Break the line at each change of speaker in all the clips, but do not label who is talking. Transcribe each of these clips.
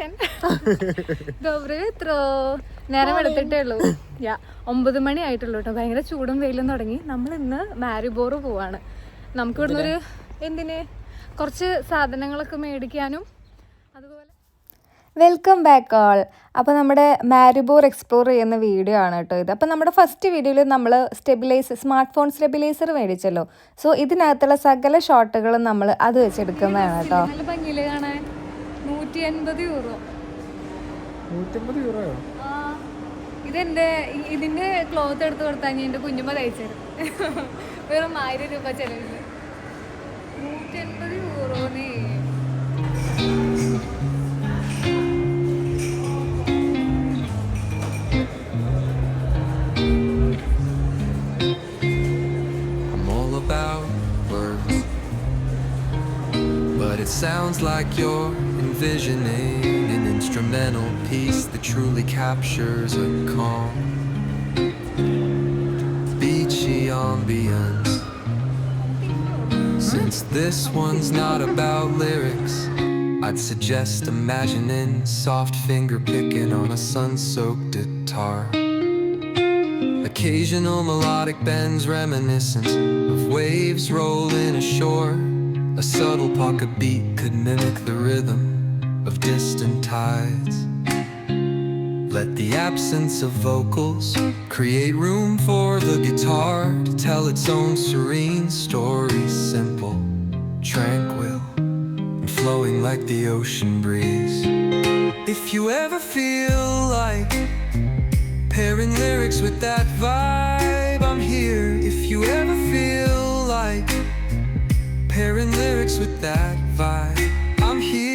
Tension. Gaurav എത്രോ നേരം വെളുത്തിട്ടേ ഉള്ളൂ. 9 മണി ആയിട്ടുള്ളൂ കേട്ടോ. ഭയങ്കര ചൂടും വെയിലും തുടങ്ങി. നമ്മൾ ഇന്ന് മാരിബോർ പോവാണ്. നമുക്ക് ഇവിടുന്ന് ഒരു എന്തിന് കുറച്ച് സാധനങ്ങളൊക്കെ മേടിക്കാനും. അതുപോലെ വെൽക്കം ബാക്ക് ഓൾ. അപ്പോൾ നമ്മുടെ മാരിബോർ എക്സ്പ്ലോർ ചെയ്യുന്ന വീഡിയോ ആണ് കേട്ടോ ഇത്. അപ്പോൾ നമ്മുടെ ഫസ്റ്റ് വീഡിയോയിൽ നമ്മൾ സ്മാർട്ട് ഫോൺ സ്റ്റെബിലൈസർ മേടിച്ചല്ലോ. സോ ഇതിനകത്തുള്ള സകല ഷോട്ടുകളും നമ്മൾ അത് വെച്ചെടുക്കുന്നതാണ് കേട്ടോ. നല്ല ഭംഗിയില് കാണാൻ. 180 യൂറോ. ഇതിന്റെ ക്ലോത്ത് എടുത്ത് കൊടുത്താൽ ഞാൻ എൻ്റെ കുഞ്ഞുമ്മ തയ്ച്ചത്. വെറും 1000 രൂപ ചെലവില് 180 യൂറോന്നേ.
It sounds like you're envisioning an instrumental piece that truly captures a calm, beachy ambience. Since this one's not about lyrics, I'd suggest imagining soft finger picking on a sun-soaked guitar. Occasional melodic bends reminiscent of waves rolling ashore. A subtle pocket beat could mimic the rhythm of distant tides. Let the absence of vocals create room for the guitar to tell its own serene story, simple, tranquil, and flowing like the ocean breeze. If you ever feel like pairing lyrics with that vibe, I'm here. If you ever feel like pairing lyrics with that vibe, I'm here.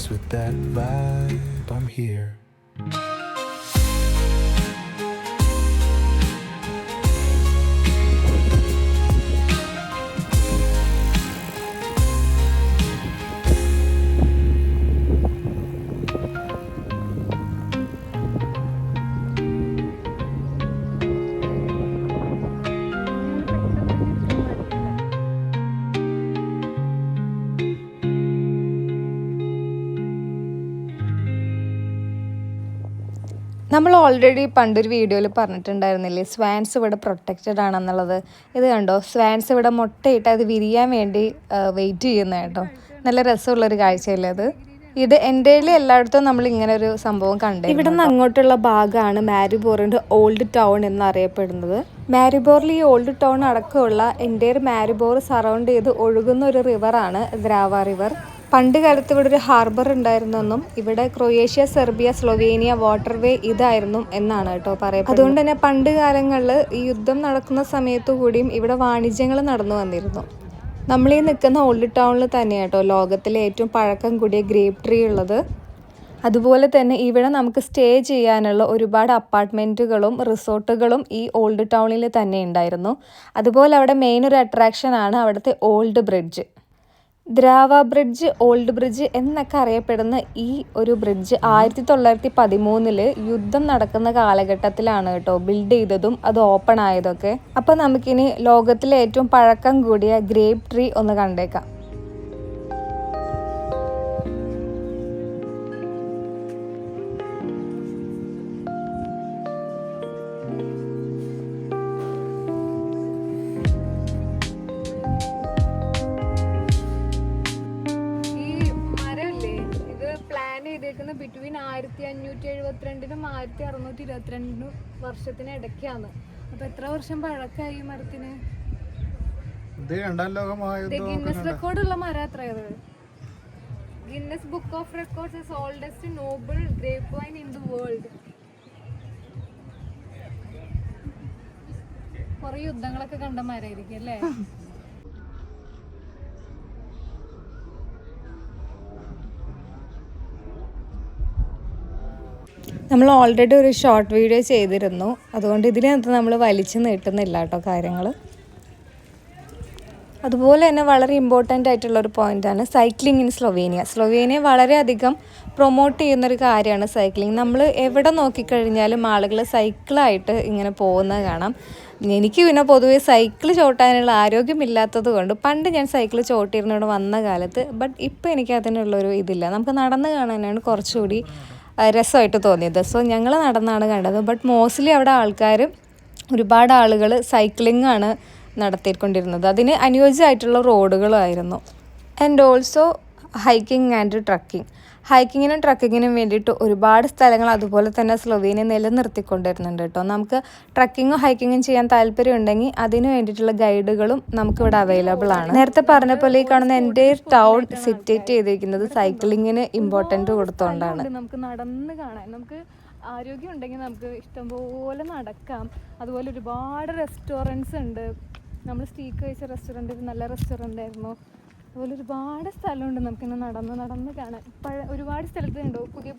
With that vibe, I'm here.
നമ്മൾ already പണ്ടൊരു വീഡിയോയിൽ പറഞ്ഞിട്ടുണ്ടായിരുന്നില്ലേ Swans ഇവിടെ protected ആണെന്നുള്ളത്. ഇത് കണ്ടോ, Swans ഇവിടെ മുട്ടയിട്ട് അത് വിരിയാൻ വേണ്ടി വെയിറ്റ് ചെയ്യുന്ന കേട്ടോ. നല്ല രസമുള്ളൊരു കാഴ്ചയല്ലേ അത്. ഇത് എൻ്റെ എല്ലായിടത്തും നമ്മൾ ഇങ്ങനെ ഒരു സംഭവം കണ്ടു. ഇവിടെ നിന്ന് അങ്ങോട്ടുള്ള ഭാഗമാണ് മാരിബോറിൻ്റെ ഓൾഡ് ടൗൺ എന്നറിയപ്പെടുന്നത്. മാരിബോറിൽ ഈ ഓൾഡ് ടൗൺ അടക്കമുള്ള എൻ്റെ മാരിബോർ സറൗണ്ട് ചെയ്ത് ഒഴുകുന്ന ഒരു റിവറാണ് ദ്രാവ റിവർ. പണ്ട് കാലത്ത് ഇവിടെ ഒരു ഹാർബർ ഉണ്ടായിരുന്നെന്നും ഇവിടെ ക്രൊയേഷ്യ, സെർബിയ, സ്ലൊവേനിയ വാട്ടർവേ ഇതായിരുന്നു എന്നാണ് കേട്ടോ പറയുന്നത്. അതുകൊണ്ട് തന്നെ പണ്ട് കാലങ്ങളിൽ ഈ യുദ്ധം നടക്കുന്ന സമയത്തു കൂടിയും ഇവിടെ വാണിജ്യങ്ങൾ നടന്നു വന്നിരുന്നു. നമ്മളീ നിൽക്കുന്ന ഓൾഡ് ടൗണിൽ തന്നെയാണ് കേട്ടോ ലോകത്തിലെ ഏറ്റവും പഴക്കം കൂടിയ ഗ്രേപ്പ് ട്രീ ഉള്ളത്. അതുപോലെ തന്നെ ഇവിടെ നമുക്ക് സ്റ്റേ ചെയ്യാനുള്ള ഒരുപാട് അപ്പാർട്ട്മെൻറ്റുകളും റിസോർട്ടുകളും ഈ ഓൾഡ് ടൗണിൽ തന്നെ ഉണ്ടായിരുന്നു. അതുപോലെ അവിടെ മെയിൻ ഒരു അട്രാക്ഷനാണ് അവിടുത്തെ old bridge. Drava bridge, old bridge എന്നൊക്കെ അറിയപ്പെടുന്ന ഈ ഒരു ബ്രിഡ്ജ് 1913 യുദ്ധം നടക്കുന്ന കാലഘട്ടത്തിലാണ് കേട്ടോ ബിൽഡ് ചെയ്തതും അത് ഓപ്പൺ ആയതൊക്കെ. അപ്പോൾ നമുക്കിനി ലോകത്തിലെ ഏറ്റവും പഴക്കം കൂടിയ ഗ്രേപ്പ് ട്രീ ഒന്ന് കണ്ടേക്കാം. ബിറ്റ്വീൻ 1572 1622 വർഷത്തിന് ഇടയ്ക്കാണ്. അപ്പൊ എത്ര വർഷം പഴക്കമായി മരത്തിന്? ഗിന്നസ് റെക്കോർഡുള്ള മരം അത്രയത്. Guinness book of records is oldest noble grapevine in the world. കുറെ യുദ്ധങ്ങളൊക്കെ കണ്ടമാരായിരിക്കും അല്ലേ? നമ്മൾ ഓൾറെഡി ഒരു ഷോർട്ട് വീഡിയോ ചെയ്തിരുന്നു, അതുകൊണ്ട് ഇതിനകത്ത് നമ്മൾ വലിച്ചു നീട്ടുന്നില്ല കേട്ടോ കാര്യങ്ങൾ. അതുപോലെ തന്നെ വളരെ ഇമ്പോർട്ടൻ്റ് ആയിട്ടുള്ളൊരു പോയിൻ്റാണ് സൈക്ലിംഗ് ഇൻ സ്ലൊവേനിയ. സ്ലൊവേനിയ വളരെയധികം പ്രൊമോട്ട് ചെയ്യുന്നൊരു കാര്യമാണ് സൈക്ലിംഗ്. നമ്മൾ എവിടെ നോക്കിക്കഴിഞ്ഞാലും ആളുകൾ സൈക്കിളായിട്ട് ഇങ്ങനെ പോകുന്നത് കാണാം. എനിക്ക് പിന്നെ പൊതുവേ സൈക്കിൾ ചവിട്ടാനുള്ള ആരോഗ്യമില്ലാത്തത് കൊണ്ട് പണ്ട് ഞാൻ സൈക്കിൾ ചവിട്ടിയിരുന്നോട് വന്ന കാലത്ത്, ബട്ട് ഇപ്പോൾ എനിക്ക് അതിനുള്ളൊരു ഇതില്ല. നമുക്ക് നടന്ന് കാണാനാണ് കുറച്ചുകൂടി രസമായിട്ട് തോന്നിയത്. സോ ഞങ്ങൾ നടന്നാണ് കണ്ടത്. ബട്ട് മോസ്റ്റ്ലി അവിടെ ഒരുപാട് ആളുകൾ സൈക്ലിംഗ് ആണ് നടത്തിക്കൊണ്ടിരുന്നത്. അതിന് അനുയോജ്യമായിട്ടുള്ള റോഡുകളായിരുന്നു. And also hiking and trekking. ഹൈക്കിങ്ങിനും ട്രക്കിങ്ങിനും വേണ്ടിയിട്ട് ഒരുപാട് സ്ഥലങ്ങൾ അതുപോലെ തന്നെ സ്ലൊവേനിയ നിലനിർത്തിക്കൊണ്ടിരുന്നുണ്ട് കേട്ടോ. നമുക്ക് ട്രക്കിങ്ങും ഹൈക്കിങ്ങും ചെയ്യാൻ താല്പര്യമുണ്ടെങ്കിൽ അതിന് വേണ്ടിയിട്ടുള്ള ഗൈഡുകളും നമുക്കിവിടെ അവൈലബിൾ ആണ്. നേരത്തെ പറഞ്ഞ പോലെ ഈ കാണുന്ന എൻ്റെ ടൗൺ സിറ്റേറ്റ് ചെയ്തിരിക്കുന്നത് സൈക്ലിങ്ങിന് ഇമ്പോർട്ടൻറ്റ് കൊടുത്തുകൊണ്ടാണ്. നമുക്ക് നടന്ന് കാണാൻ, നമുക്ക് ആരോഗ്യം ഉണ്ടെങ്കിൽ നമുക്ക് ഇഷ്ടംപോലെ നടക്കാം. അതുപോലെ ഒരുപാട് റെസ്റ്റോറൻറ്റ്സ് ഉണ്ട്. നമ്മൾ സ്റ്റീക്ക് കഴിച്ച റെസ്റ്റോറൻറ്റ് ഒരു നല്ല റെസ്റ്റോറൻ്റ് ആയിരുന്നു. അതുപോലെ ഒരുപാട് സ്ഥലമുണ്ട് നമുക്കിങ്ങനെ നടന്ന് കാണാൻ. ഒരുപാട് സ്ഥലത്ത് ഉണ്ടോ പുതിയ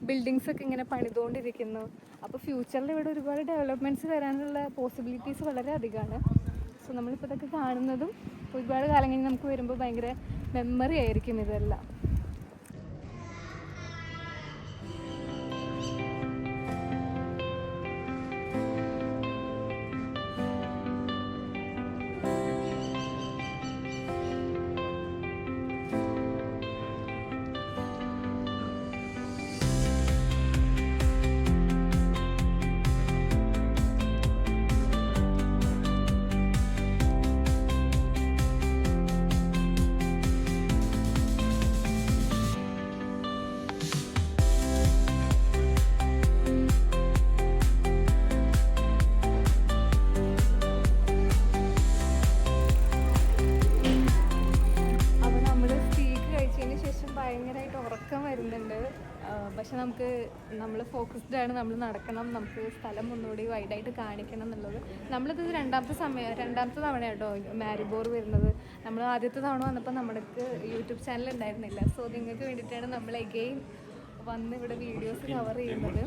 ബിൽഡിങ്സ് ഒക്കെ ഇങ്ങനെ പണിതുകൊണ്ടിരിക്കുന്നു. അപ്പോൾ ഫ്യൂച്ചറിൽ ഇവിടെ ഒരുപാട് ഡെവലപ്മെൻറ്റ്സ് വരാനുള്ള പോസിബിലിറ്റീസ് വളരെ അധികമാണ്. സോ നമ്മളിപ്പോൾ ഇതൊക്കെ കാണുന്നതും ഒരുപാട് കാലം കഴിഞ്ഞ് നമുക്ക് വരുമ്പോൾ ഭയങ്കര മെമ്മറി ആയിരിക്കും ഇതെല്ലാം. ഭയങ്കരമായിട്ട് ഉറക്കം വരുന്നുണ്ട്. പക്ഷെ നമ്മൾ ഫോക്കസ്ഡ് ആണ്, നമ്മൾ നടക്കണം, നമുക്ക് സ്ഥലം ഒന്നുകൂടി വൈഡായിട്ട് കാണിക്കണം എന്നുള്ളത്. നമ്മളിത് രണ്ടാമത്തെ തവണ കേട്ടോ മാരിബോർ വരുന്നത്. നമ്മൾ ആദ്യത്തെ തവണ വന്നപ്പോൾ നമ്മൾക്ക് യൂട്യൂബ് ചാനൽ ഉണ്ടായിരുന്നില്ല. സോ നിങ്ങൾക്ക് വേണ്ടിയിട്ടാണ് നമ്മൾ എഗെയിൻ വന്ന് ഇവിടെ വീഡിയോസ് കവർ ചെയ്യുന്നത്.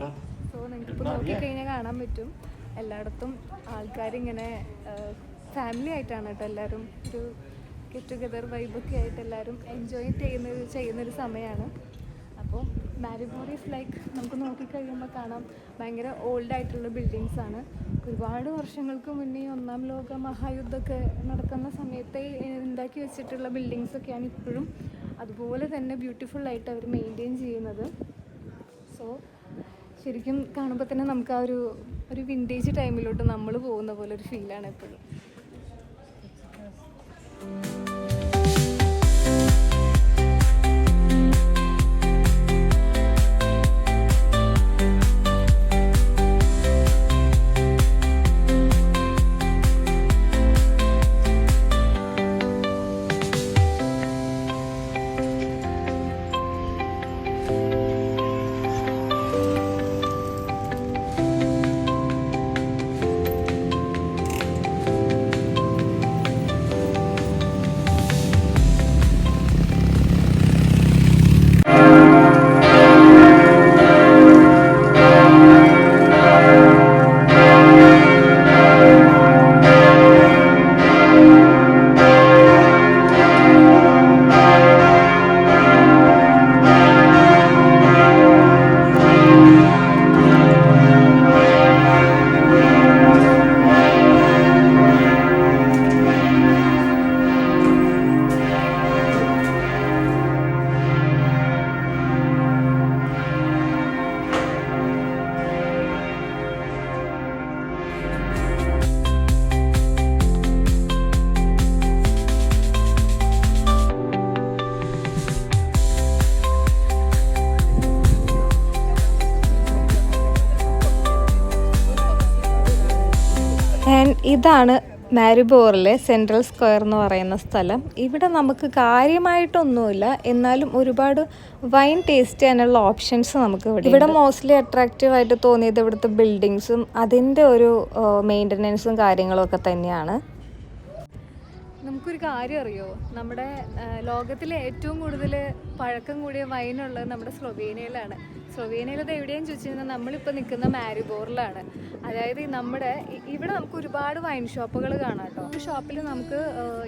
സോ നിങ്ങൾക്കിപ്പോൾ നോക്കിക്കഴിഞ്ഞാൽ കാണാൻ പറ്റും എല്ലായിടത്തും ആൾക്കാരിങ്ങനെ ഫാമിലി ആയിട്ടാണ് കേട്ടോ എല്ലാവരും ഒരു ഗെറ്റ് ടുഗെദർ വൈബൊക്കെ ആയിട്ട് എല്ലാവരും എൻജോയ് ചെയ്യുന്നൊരു സമയമാണ്. അപ്പോൾ മാരിബോർ ഈസ് ലൈക്ക് നമുക്ക് നോക്കിക്കഴിയുമ്പോൾ കാണാം ഭയങ്കര ഓൾഡായിട്ടുള്ള ബിൽഡിങ്സാണ്. ഒരുപാട് വർഷങ്ങൾക്ക് മുന്നേ 1ാം ലോക മഹായുദ്ധമൊക്കെ നടക്കുന്ന സമയത്ത് ഉണ്ടാക്കി വെച്ചിട്ടുള്ള ബിൽഡിങ്സൊക്കെയാണ് ഇപ്പോഴും അതുപോലെ തന്നെ ബ്യൂട്ടിഫുള്ളായിട്ട് അവർ മെയിൻറ്റെയിൻ ചെയ്യുന്നത്. സോ ശരിക്കും കാണുമ്പോൾ തന്നെ നമുക്ക് ആ ഒരു വിൻറ്റേജ് ടൈമിലോട്ട് നമ്മൾ പോകുന്ന പോലെ ഒരു ഫീലാണ് എപ്പോഴും. ഇതാണ് മാരിബോറിലെ സെൻട്രൽ സ്ക്വയർ എന്ന് പറയുന്ന സ്ഥലം. ഇവിടെ നമുക്ക് കാര്യമായിട്ടൊന്നുമില്ല, എന്നാലും ഒരുപാട് വൈൻ ടേസ്റ്റ് ചെയ്യാനുള്ള ഓപ്ഷൻസ് നമുക്ക് ഇവിടെ മോസ്റ്റ്ലി അട്രാക്റ്റീവ് ആയിട്ട് തോന്നിയത് ഇവിടുത്തെ ബിൽഡിങ്സും അതിൻ്റെ ഒരു മെയിൻ്റനൻസും കാര്യങ്ങളൊക്കെ തന്നെയാണ്. നമുക്കൊരു കാര്യം അറിയോ, നമ്മുടെ ലോകത്തിലെ ഏറ്റവും കൂടുതൽ പഴക്കം കൂടിയ വൈനുള്ളത് നമ്മുടെ സ്ലൊവേനിയയിലാണ്. സ്ലൊവേനിയയിലത് എവിടെയെന്ന് ചോദിച്ചു കഴിഞ്ഞാൽ നമ്മളിപ്പോൾ നിൽക്കുന്ന മാരിബോറിലാണ്. അതായത് നമ്മുടെ ഇവിടെ നമുക്ക് ഒരുപാട് വൈൻ ഷോപ്പുകൾ കാണാം കേട്ടോ. ഒരു ഷോപ്പിൽ നമുക്ക്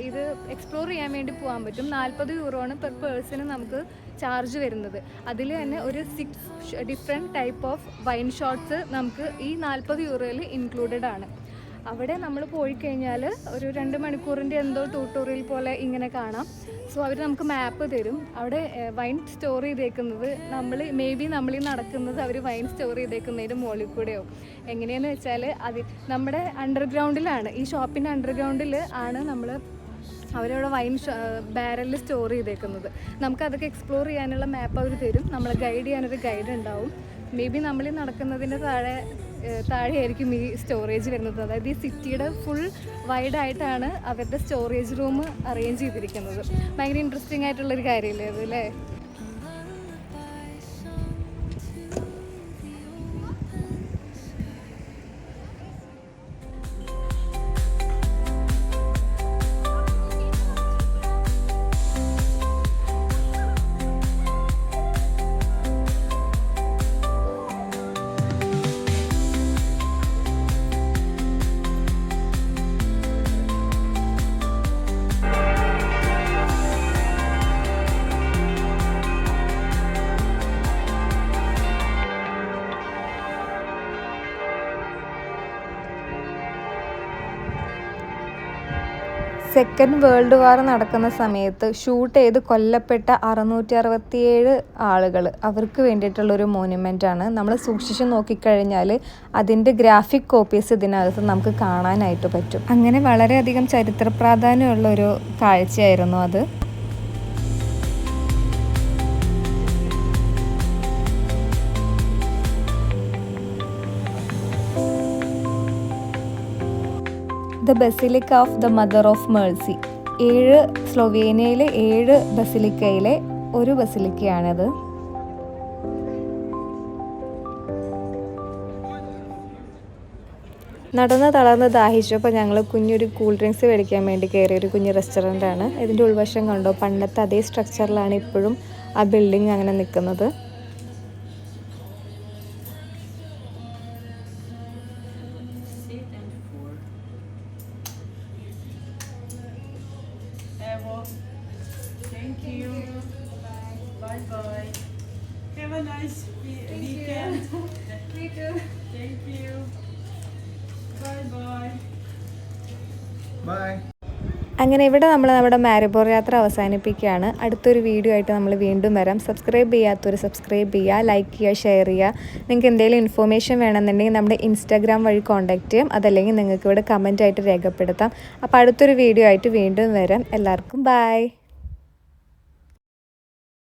ഇത് എക്സ്പ്ലോർ ചെയ്യാൻ വേണ്ടി പോകാൻ പറ്റും. 40 യൂറോയാണ് പെർ പേഴ്സണ് നമുക്ക് ചാർജ് വരുന്നത്. അതിൽ തന്നെ ഒരു 6 different type of wine shots നമുക്ക് ഈ 40 യൂറോയിൽ ഇൻക്ലൂഡഡ് ആണ്. അവിടെ നമ്മൾ പോയി കഴിഞ്ഞാൽ ഒരു 2 മണിക്കൂറിൻ്റെ എന്തോ ട്യൂട്ടോറിയൽ പോലെ ഇങ്ങനെ കാണാം. സോ അവർ നമുക്ക് മാപ്പ് തരും. അവിടെ വൈൻ സ്റ്റോർ ചെയ്തേക്കുന്നത് നമ്മളീ നടക്കുന്നത് അവർ വൈൻ സ്റ്റോർ ചെയ്തേക്കുന്നതിൻ്റെ മുകളിൽ കൂടെയോ എങ്ങനെയാണെന്ന് വെച്ചാൽ നമ്മുടെ അണ്ടർഗ്രൗണ്ടിലാണ്, ഈ ഷോപ്പിൻ്റെ അണ്ടർഗ്രൗണ്ടിൽ ആണ് അവരവിടെ വൈൻ ബാരലിൽ സ്റ്റോർ ചെയ്തേക്കുന്നത്. നമുക്കതൊക്കെ എക്സ്പ്ലോർ ചെയ്യാനുള്ള മാപ്പ് അവർ തരും. നമ്മളെ ഗൈഡ് ചെയ്യാനൊരു ഗൈഡ് ഉണ്ടാവും. നമ്മളീ നടക്കുന്നതിൻ്റെ താഴെയായിരിക്കും ഈ സ്റ്റോറേജ് വരുന്നത്. അതായത് ഈ സിറ്റിയുടെ ഫുൾ വൈഡായിട്ടാണ് അവരുടെ സ്റ്റോറേജ് റൂം അറേഞ്ച് ചെയ്തിരിക്കുന്നത്. ഭയങ്കര ഇൻട്രസ്റ്റിംഗ് ആയിട്ടുള്ളൊരു കാര്യമല്ലേ അത്, അല്ലേ? സെക്കൻഡ് വേൾഡ് വാർ നടക്കുന്ന സമയത്ത് ഷൂട്ട് ചെയ്ത് കൊല്ലപ്പെട്ട 667 ആളുകൾ, അവർക്ക് വേണ്ടിയിട്ടുള്ളൊരു മോണ്യുമെൻ്റാണ്. നമ്മൾ സൂക്ഷിച്ച് നോക്കിക്കഴിഞ്ഞാൽ അതിൻ്റെ ഗ്രാഫിക് കോപ്പീസ് ഇതിനകത്ത് നമുക്ക് കാണാനായിട്ട് പറ്റും. അങ്ങനെ വളരെയധികം ചരിത്ര പ്രാധാന്യമുള്ളൊരു കാഴ്ചയായിരുന്നു അത്. The basilica of the mother of mercy. സ്ലൊവേനിയയിലെ 7 ബസിലിക്കയിലെ ഒരു ബസിലിക്കയാണിത്. തളർന്ന് ദാഹിച്ചപ്പോൾ ഞങ്ങൾ കുഞ്ഞൊരു കൂൾ ഡ്രിങ്ക്സ് മേടിക്കാൻ വേണ്ടി കയറിയ ഒരു കുഞ്ഞ് റെസ്റ്റോറൻ്റാണ്. ഇതിൻ്റെ ഉൾവശം കണ്ടോ, പണ്ടത്തെ അതേ സ്ട്രക്ചറിലാണ് ഇപ്പോഴും ആ ബിൽഡിംഗ് അങ്ങനെ നിൽക്കുന്നത്.
Thank you. Bye bye. Have a nice weekend.
Me too.
Thank you. Bye bye.
Bye.
അങ്ങനെ ഇവിടെ നമ്മൾ നമ്മുടെ മാരിബോർ യാത്ര അവസാനിപ്പിക്കുകയാണ്. അടുത്തൊരു വീഡിയോ ആയിട്ട് നമ്മൾ വീണ്ടും വരാം. സബ്സ്ക്രൈബ് ചെയ്യാത്തവർ സബ്സ്ക്രൈബ് ചെയ്യുക, ലൈക്ക് ചെയ്യുക, ഷെയർ ചെയ്യുക. നിങ്ങൾക്ക് എന്തെങ്കിലും ഇൻഫോർമേഷൻ വേണമെന്നുണ്ടെങ്കിൽ നമ്മുടെ ഇൻസ്റ്റാഗ്രാം വഴി കോൺടാക്റ്റ് ചെയ്യാം. അതല്ലെങ്കിൽ നിങ്ങൾക്ക് ഇവിടെ കമൻറ്റായിട്ട് രേഖപ്പെടുത്താം. അപ്പോൾ അടുത്തൊരു വീഡിയോ ആയിട്ട് വീണ്ടും വരാം. എല്ലാവർക്കും ബൈ.